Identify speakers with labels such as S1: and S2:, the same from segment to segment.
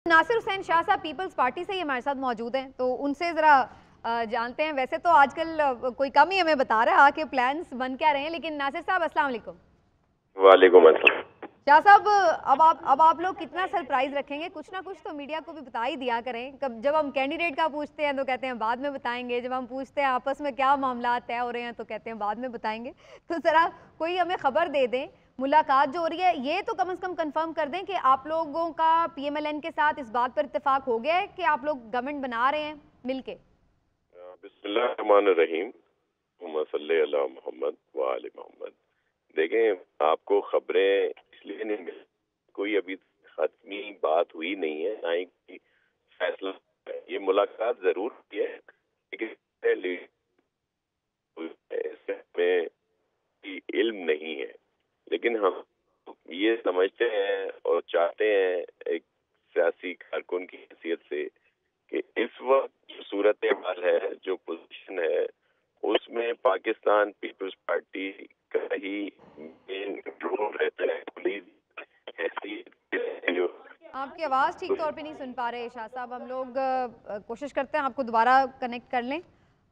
S1: नासिर हुसैन शाह साहब peoples party से ही हमारे साथ मौजूद हैं, तो उनसे ज़रा जानते हैं। वैसे तो आजकल कोई कम ही हमें बता रहा है कि प्लान्स बन क्या रहे हैं, लेकिन नासिर साहब अस्सलाम वालेकुम।
S2: वालेकुम अस्सलाम।
S1: शाह साहब, अब आप लोग कितना सरप्राइज रखेंगे? कुछ ना कुछ तो मीडिया को भी बता ही दिया करें। जब हम कैंडिडेट का पूछते हैं तो कहते हैं बाद में बताएंगे, जब हम पूछते हैं आपस में क्या मामला तय हो रहे हैं तो कहते हैं बाद में बताएंगे। तो ज़रा कोई हमें खबर दे दें, मुलाकात जो हो रही है ये तो कम से कम कंफर्म कर दें कि आप लोगों का PMLN के साथ इस बात पर इत्तेफाक हो गया है कि आप लोग गवर्नमेंट बना रहे हैं मिलके।
S2: बिस्मिल्लाहिर्रहमानिर्रहीम, सल्ले अला मोहम्मद व आले मोहम्मद। देखें, आपको खबरें इसलिए नहीं मिल, कोई अभी खत्मी बात हुई नहीं है, ना ही फैसला। ये मुलाकात जरूर की है, लेकिन इसमें इल्म नहीं है। लेकिन हम ये समझते हैं और चाहते हैं एक सियासी कारकुन की हैसियत से कि इस वक्त जो सूरत हाल है, जो पोजीशन है, उसमें पाकिस्तान पीपल्स पार्टी का ही मेन रोल रहता है। पुलिस
S1: आपकी आवाज़ ठीक तौर पे नहीं सुन पा रहे शाह साहब। हम लोग कोशिश करते हैं आपको दोबारा कनेक्ट कर लें,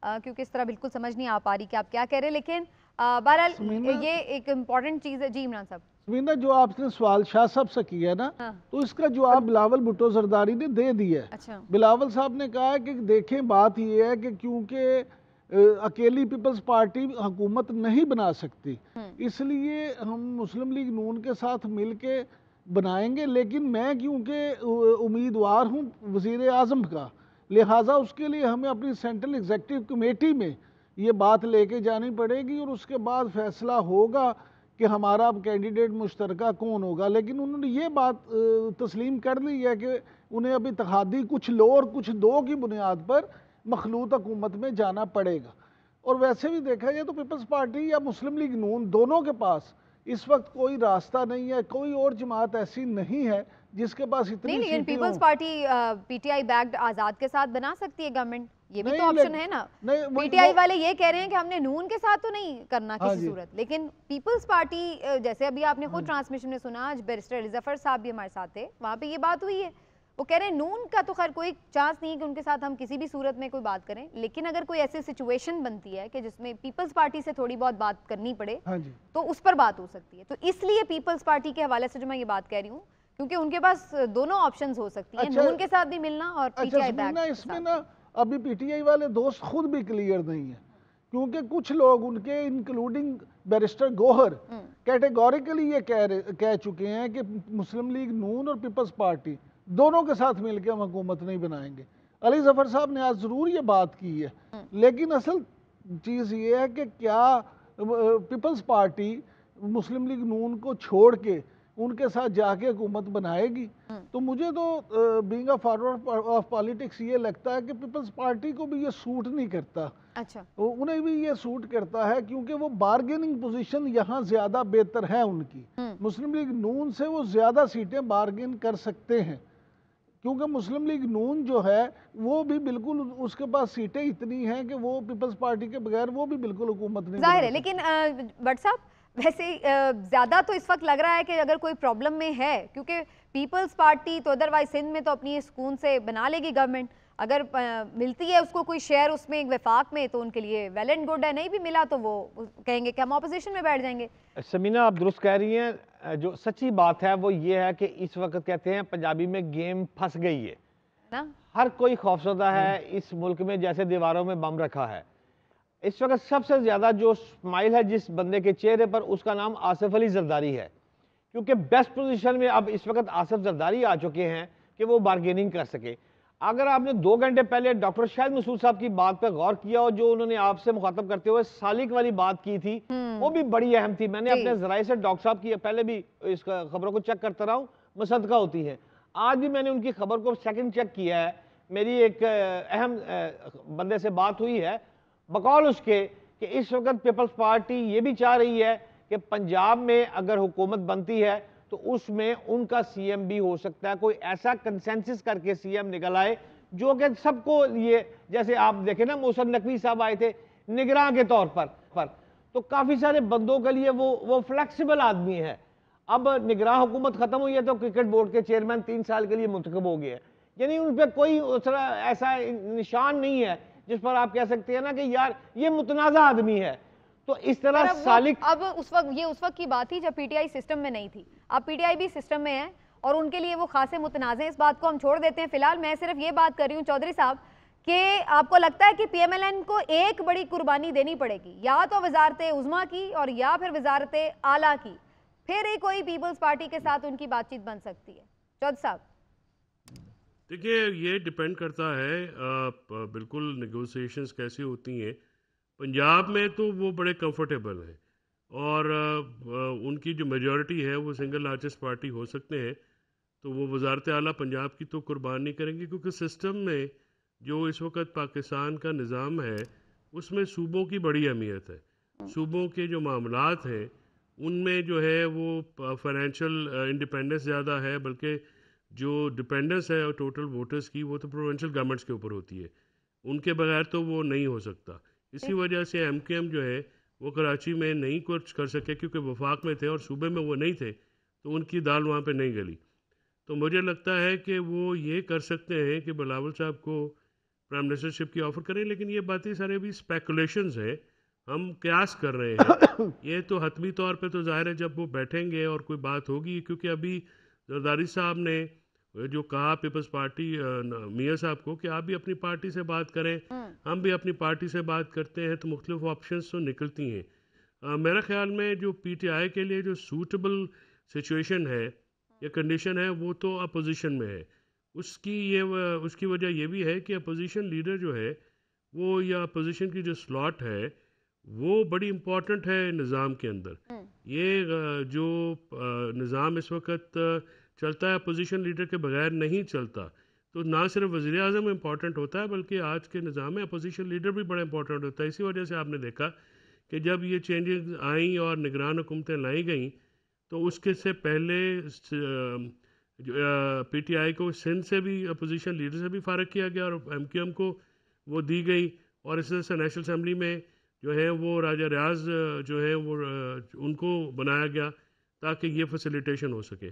S1: क्योंकि इस तरह बिल्कुल समझ नहीं आ पा रही कि आप क्या कह रहे हैं। लेकिन बहरहाल ये एक इम्पॉर्टेंट चीज़ है। जी इमरान साहब।
S3: समीना, जो आपने सवाल शाह साहब से किया ना, तो इसका जवाब बिलावल भुट्टो जरदारी ने दे दिया है।
S1: अच्छा।
S3: बिलावल साहब ने कहा है कि देखें, बात ये है कि क्योंकि अकेली पीपल्स पार्टी हुकूमत नहीं बना सकती, इसलिए हम मुस्लिम लीग नून के साथ मिल के बनाएंगे। लेकिन मैं क्योंकि उम्मीदवार हूँ वज़ीर आज़म का, लिहाजा उसके लिए हमें अपनी सेंट्रल एग्जीक्यूटिव कमेटी में ये बात लेके जानी पड़ेगी और उसके बाद फैसला होगा कि हमारा अब कैंडिडेट मुश्तरका कौन होगा। लेकिन उन्होंने ये बात तस्लीम कर ली है कि उन्हें अब इत्तेहादी कुछ लो और कुछ दो की बुनियाद पर मखलूत हुकूमत में जाना पड़ेगा। और वैसे भी देखा जाए तो पीपल्स पार्टी या मुस्लिम लीग नून दोनों के पास इस वक्त कोई रास्ता नहीं है, कोई और जमात ऐसी नहीं है जिसके पास इतनी
S1: नहीं, लेकिन
S3: सीटें
S1: पीपल्स
S3: हों।
S1: पार्टी PTI बैक्ड आज़ाद के साथ बना सकती है गवर्नमेंट, ये भी तो ऑप्शन है ना।
S3: नहीं,
S1: PTI वाले ये कह रहे हैं कि हमने नून के साथ तो नहीं करना किसी सूरत, लेकिन पीपल्स पार्टी जैसे अभी आपने खुद ट्रांसमिशन में सुना, आज बैरिस्टर जफर साहब भी हमारे साथ थे, वहाँ पे ये बात हुई है। वो कह रहे हैं नून का तो खैर कोई चांस नहीं है कि उनके साथ हम किसी भी सूरत में कोई बात करें, लेकिन अगर कोई ऐसी सिचुएशन बनती है कि जिसमें पीपल्स पार्टी से थोड़ी बहुत बात करनी पड़े, तो उस पर बात हो सकती है। तो इसलिए पीपल्स पार्टी के हवाले से जो मैं ये बात कह रही हूँ, क्योंकि उनके पास दोनों ऑप्शंस हो सकती हैं, नून के साथ भी मिलना और PTI बैक।
S3: इसमें ना अभी PTI वाले दोस्त खुद भी क्लियर नहीं है, क्योंकि कुछ लोग उनके इंक्लूडिंग बैरिस्टर गोहर कैटेगोरिकली ये कह चुके हैं कि मुस्लिम लीग नून और पीपल्स पार्टी दोनों के साथ मिलकर हम हुकूमत नहीं बनाएंगे। अली जफर साहब ने आज जरूर ये बात की है, लेकिन असल चीज़ ये है कि क्या पीपल्स पार्टी मुस्लिम लीग नून को छोड़ के उनके साथ जाके हुकूमत बनाएगी? तो मुझे तो being a forward of politics ये लगता है कि पीपल्स पार्टी को भी ये सूट नहीं करता।
S1: अच्छा।
S3: उन्हें भी ये सूट करता है क्योंकि वो बार्गेनिंग पोजीशन यहाँ ज्यादा बेहतर है उनकी। मुस्लिम लीग नून से वो ज्यादा सीटें बार्गेन कर सकते हैं, क्योंकि मुस्लिम लीग नून जो है वो भी बिल्कुल, उसके पास सीटें इतनी हैं कि वो पीपल्स पार्टी के बगैर वो भी बिल्कुल हुकूमत नहीं
S1: जाहिर है। लेकिन भट्ट साहब, वैसे ज़्यादा तो इस वक्त लग रहा है कि अगर कोई प्रॉब्लम में है, क्योंकि पीपल्स पार्टी तो अदरवाइज सिंध में तो अपनी सुकून से बना लेगी गवर्नमेंट, अगर मिलती है उसको कोई शेयर उसमें एक वफाक में तो उनके लिए वेल एंड गुड है, नहीं भी मिला तो वो कहेंगे कि हम अपोजिशन में बैठ जाएंगे।
S4: समीना, आप दुरुस्त कह रही हैं। जो सच्ची बात है वो ये है कि इस वक्त कहते हैं पंजाबी में गेम फंस गई है
S1: ना,
S4: हर कोई खौफजदा है इस मुल्क में, जैसे दीवारों में बम रखा है। इस वक्त सबसे ज्यादा जो स्माइल है जिस बंदे के चेहरे पर, उसका नाम आसिफ अली जरदारी है, क्योंकि बेस्ट पोजीशन में अब इस वक्त आसिफ जरदारी आ चुके हैं कि वो बार्गेनिंग कर सके। अगर आपने 2 घंटे पहले डॉक्टर शाहिद मसूद साहब की बात पर गौर किया और जो उन्होंने आपसे मुखातब करते हुए सालिक वाली बात की थी, वो भी बड़ी अहम थी। मैंने अपने जराये से डॉक्टर साहब की पहले भी इस खबरों को चेक करता रहा हूँ, मुसद्दका होती है। आज भी मैंने उनकी खबर को सेकंड चेक किया है। मेरी एक अहम बंदे से बात हुई है, बकौल उसके कि इस वक्त पीपल्स पार्टी ये भी चाह रही है कि पंजाब में अगर हुकूमत बनती है तो उसमें उनका CM भी हो सकता है, कोई ऐसा कंसेंसस करके CM निकल आए जो कि सबको, ये जैसे आप देखें ना मोहसिन नकवी साहब आए थे निगरान के तौर पर तो काफी सारे बंदों के लिए वो फ्लेक्सिबल आदमी है। اب نگراں حکومت ختم ہوئی ہے تو کرکٹ بورڈ کے چیئرمین 3 سال کے لیے منتخب ہو گئے ہیں، یعنی ان پہ کوئی ایسا نشان نہیں ہے جس پر آپ کہہ سکتے ہیں نا کہ یار یہ متنازع آدمی ہے. تو اس طرح سالک
S1: اب اس وقت کی بات تھی جب پی ٹی آئی سسٹم میں نہیں تھی. اب پی ٹی آئی بھی سسٹم میں ہے اور ان کے لیے وہ خاصے متنازع ہیں. اس بات کو ہم چھوڑ دیتے ہیں فی الحال. میں صرف یہ بات کر رہی ہوں چودھری صاحب کہ آپ کو لگتا ہے کہ پی ایم ایل این کو ایک بڑی قربانی دینی پڑے گی، یا تو وزارت عظمیٰ کی اور یا پھر وزارت اعلیٰ کی، پھر ہی کوئی پیپلز پارٹی کے ساتھ ان کی بات چیت بن سکتی ہے؟ چودھری صاحب
S5: دیکھیے یہ ڈیپینڈ کرتا ہے بالکل نیگوسیشنز کیسی ہوتی ہیں. پنجاب میں تو وہ بڑے کمفرٹیبل ہیں اور ان کی جو میجورٹی ہے وہ سنگل لارجسٹ پارٹی ہو سکتے ہیں، تو وہ وزارت اعلیٰ پنجاب کی تو قربان نہیں کریں گے، کیونکہ سسٹم میں جو اس وقت پاکستان کا نظام ہے اس میں صوبوں کی بڑی اہمیت ہے. صوبوں کے جو معاملات ہیں ان میں جو ہے وہ فائنینشیل انڈیپینڈنس زیادہ ہے، بلکہ جو ڈپینڈنس ہے ٹوٹل ووٹرز کی وہ تو پروونشل گورنمنٹس کے اوپر ہوتی ہے. ان کے بغیر تو وہ نہیں ہو سکتا. اسی وجہ سے ایم کیو ایم جو ہے وہ کراچی میں نہیں کچھ کر سکے، کیونکہ وفاق میں تھے اور صوبے میں وہ نہیں تھے، تو ان کی دال وہاں پہ نہیں گلی. تو مجھے لگتا ہے کہ وہ یہ کر سکتے ہیں کہ بلاول صاحب کو پرائم منسٹر شپ کی آفر کریں، لیکن یہ باتیں سارے ابھی اسپیکولیشنز ہیں، ہم قیاس کر رہے ہیں. یہ تو حتمی طور پہ تو ظاہر ہے جب وہ بیٹھیں گے اور کوئی بات ہوگی، کیونکہ ابھی زرداری صاحب نے جو کہا پیپلز پارٹی میاں صاحب کو کہ آپ بھی اپنی پارٹی سے بات کریں، ہم بھی اپنی پارٹی سے بات کرتے ہیں، تو مختلف آپشنز تو نکلتی ہیں. میرا خیال میں جو پی ٹی آئی کے لیے جو سوٹیبل سچویشن ہے یا کنڈیشن ہے وہ تو اپوزیشن میں ہے. اس کی وجہ یہ بھی ہے کہ اپوزیشن لیڈر جو ہے وہ یا اپوزیشن کی جو سلاٹ ہے وہ بڑی امپورٹنٹ ہے نظام کے اندر. یہ جو نظام اس وقت چلتا ہے اپوزیشن لیڈر کے بغیر نہیں چلتا. تو نہ صرف وزیر اعظم امپورٹنٹ ہوتا ہے بلکہ آج کے نظام میں اپوزیشن لیڈر بھی بڑا امپورٹنٹ ہوتا ہے. اسی وجہ سے آپ نے دیکھا کہ جب یہ چینجز آئیں اور نگران حکومتیں لائی گئیں تو اس کے سے پہلے پی ٹی آئی کو سندھ سے بھی اپوزیشن لیڈر سے بھی فارغ کیا گیا اور ایم کیو ایم کو وہ دی گئی، اور اس طرح سے نیشنل اسمبلی میں جو ہے وہ راجہ ریاض جو ہے وہ ان کو بنایا گیا تاکہ یہ فیسیلیٹیشن ہو سکے.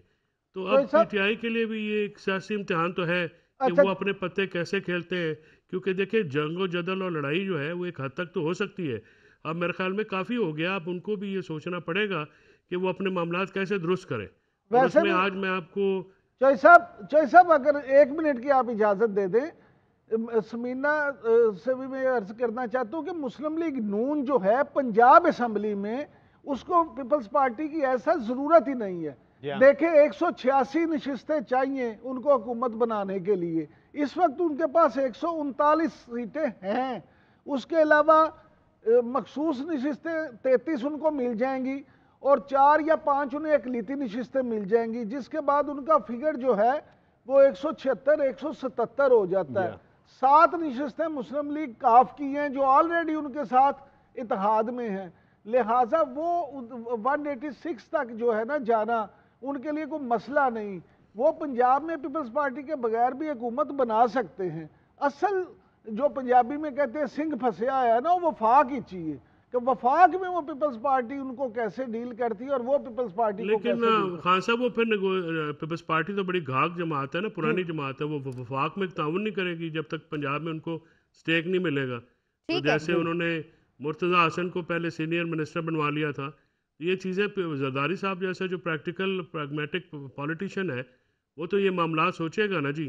S5: تو اب پی ٹی آئی کے لیے بھی یہ ایک سیاسی امتحان تو ہے کہ وہ اپنے پتے کیسے کھیلتے ہیں، کیونکہ دیکھیں جنگ و جدل اور لڑائی جو ہے وہ ایک حد تک تو ہو سکتی ہے. اب میرے خیال میں کافی ہو گیا، اب ان کو بھی یہ سوچنا پڑے گا کہ وہ اپنے معاملات کیسے درست کریں. اور اس میں آج میں آپ کو
S3: چوئی صاحب اگر 1 منٹ کی آپ اجازت دے دیں، سمینہ سے بھی میں عرض کرنا چاہتا ہوں کہ مسلم لیگ نون جو ہے پنجاب اسمبلی میں اس کو پیپلز پارٹی کی ایسا ضرورت ہی نہیں ہے. دیکھیں 186 نشستیں چاہیے ان کو حکومت بنانے کے لیے، اس وقت ان کے پاس 139 سیٹیں ہیں. اس کے علاوہ مخصوص نشستیں 33 ان کو مل جائیں گی اور 4 یا 5 انہیں اقلیتی نشستیں مل جائیں گی، جس کے بعد ان کا فگر جو ہے وہ 176 177 ہو جاتا ہے. 7 نشستیں مسلم لیگ کاف کی ہیں جو آلریڈی ان کے ساتھ اتحاد میں ہیں، لہٰذا وہ 186 تک جو ہے نا جانا ان کے لیے کوئی مسئلہ نہیں. وہ پنجاب میں پیپلز پارٹی کے بغیر بھی حکومت بنا سکتے ہیں. اصل جو پنجابی میں کہتے ہیں سنگھ پھنسیا ہے نا، وہ وفاق ہی چاہیے کہ وفاق میں وہ پیپلز پارٹی ان کو کیسے ڈیل کرتی ہے اور وہ پیپلز پارٹی کو کیسے ڈیل کرتی ہے.
S5: لیکن خان صاحب وہ پھر پیپلز پارٹی تو بڑی گھاگ جماعت ہے نا، پرانی جماعت ہے، وہ وفاق میں تعاون نہیں کرے گی جب تک پنجاب میں ان کو سٹیک نہیں ملے گا. تو جیسے انہوں نے مرتضیٰ حسن کو پہلے سینئر منسٹر بنوا لیا تھا، یہ چیزیں زرداری صاحب جیسا جو پریکٹیکل پریگمیٹک پولیٹیشین ہے وہ تو یہ معاملات سوچے گا نا جی.